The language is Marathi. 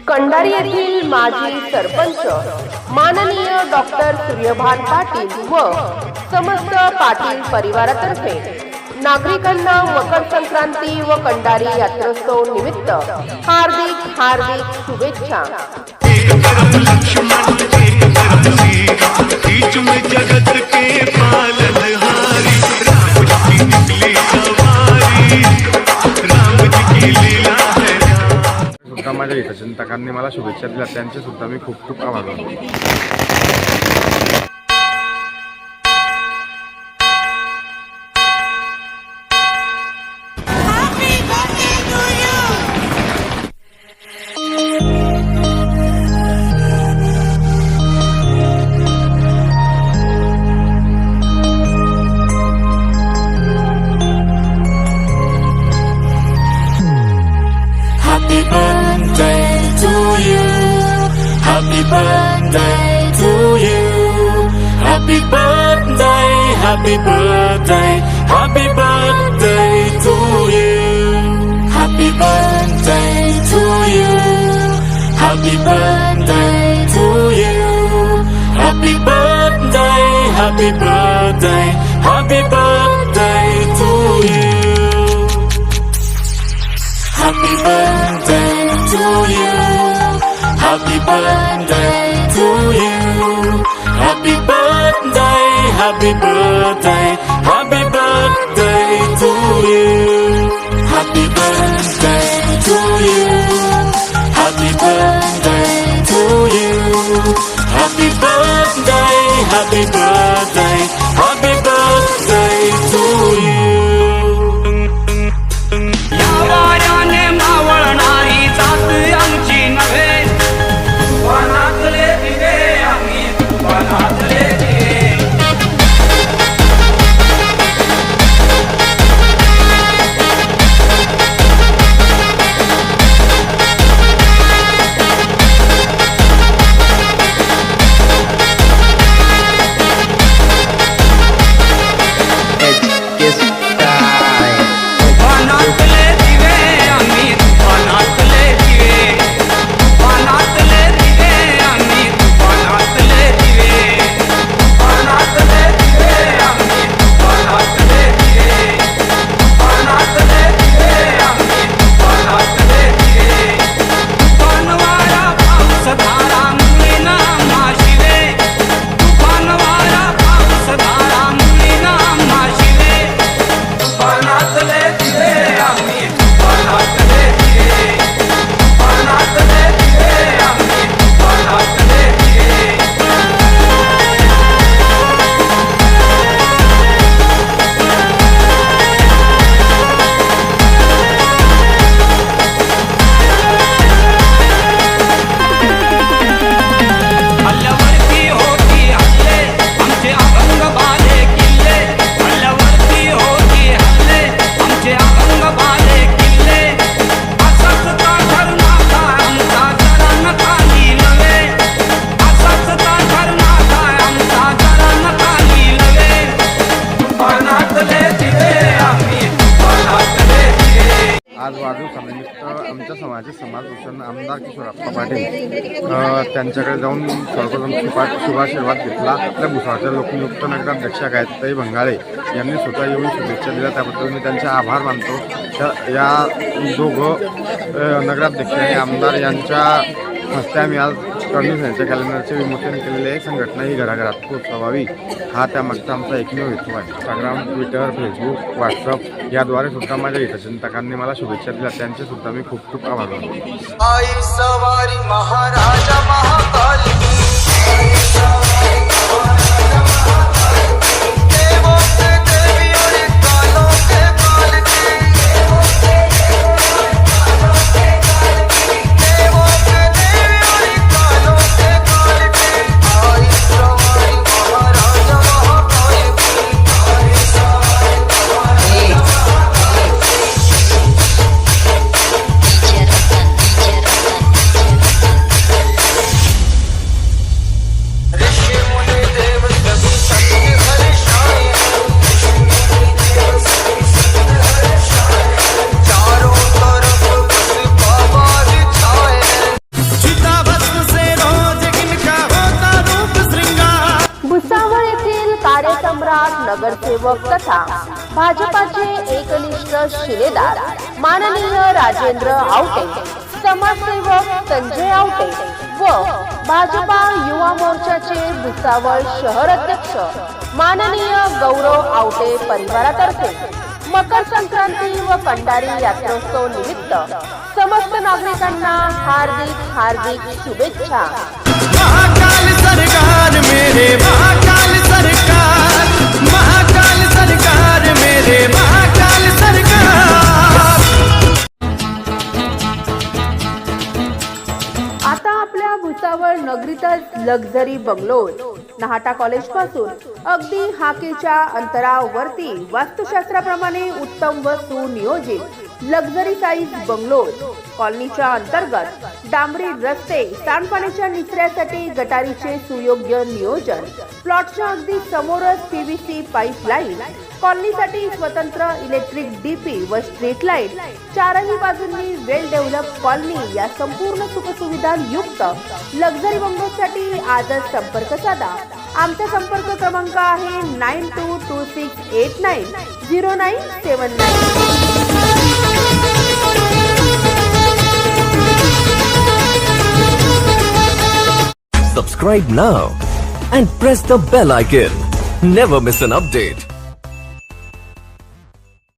कंडारी येथील माजी सरपंच माननीय डॉक्टर सूर्यभान पाटील व समस्त पाटील परिवारातर्फे नागरिकांना मकर संक्रांती व कंडारी यात्रोत्सव निमित्त हार्दिक हार्दिक शुभेच्छा। जगत के पालनहारी राम जी की निकली सवारी, राम जी की लीला है। सुद्धा माझ्या हितचिंतकांनी मला शुभेच्छा दिल्या, त्यांचे सुद्धा मी खूप खूप आभार मानतो। Happy birthday to you. Happy birthday to you. Happy birthday, happy birthday, happy birthday to you. Happy birthday to you. Happy birthday to you. Happy birthday, happy birthday, happy birthday to you. Happy birthday to you. Happy birthday to you. Happy birthday, happy birthday, happy birthday to you. Happy birthday to you. Happy birthday to you. Happy birthday, happy birthday, happy birthday to you. आज वाढदिवसानिमित्त आमच्या समाजाचे समाजभूषण आमदार किशोरप्पा पाटील त्यांच्याकडे जाऊन सर्वप्रथम शुभाशीर्वाद घेतला। आपल्या भुसावळच्या लोकनियुक्त नगराध्यक्षा गायत्री भंगाळे यांनी स्वतः येऊन शुभेच्छा दिल्या, त्याबद्दल मी त्यांचे आभार मानतो। या दोघं नगराध्यक्ष आणि आमदार यांच्या हस्ते आम्ही आज कर्णिक कॅलेंडरचे विमोचन केलेले संघटना ही घराघरात पोहोचवावी हा त्यामागचा आमचा एकमेव हेतू आहे। इंस्टाग्राम, ट्विटर, फेसबुक, व्हॉट्सअप याद्वारे सुद्धा माझ्या हितचिंतकांनी मला शुभेच्छा दिल्या, त्यांचे सुद्धा मी खूप खूप आभार मानतो। आई सवारी महाराजा महाकाली नगरसेवक तथा भाजपाचे एकनिष्ठ शिलेदार माननीय राजेंद्र आवटे, समाजसेवक संजय आवटे व भाजपा युवा मोर्चाचे भुसावळ शहर अध्यक्ष माननीय गौरव आवटे परिवारातर्फे मकर संक्रांती व कंडारी यात्रोत्सव निमित्त समस्त नागरिकांना हार्दिक शुभेच्छा। महाकाल सरकार मेरे महाकाल सरकार, महाकाल सरकार मेरे महाकाल सरकार। आता आपल्या Bhusawal नगरीतच luxury bungalows Nahata college पासून अगदी हाकेच्या अंतरावरती वास्तुशास्त्राप्रमाणे उत्तम व सुनियोजित लक्झरी साईज बंगलोज कॉलनीच्या अंतर्गत डांबरी रस्ते, सांडपाण्याच्या निचऱ्यासाठी गटारीचे सुयोग्य नियोजन, प्लॉटच्या अगदी समोरच PVC पाईपलाईन, कॉलनीसाठी स्वतंत्र इलेक्ट्रिक DP व स्ट्रीट लाईट, चारही बाजूंनी वेल डेव्हलप कॉलनी या संपूर्ण सुखसुविधा युक्त लक्झरी बंगलोजसाठी आजच संपर्क साधा। आमचा संपर्क क्रमांक आहे 9226890979। Subscribe now and press the bell icon. Never miss an update.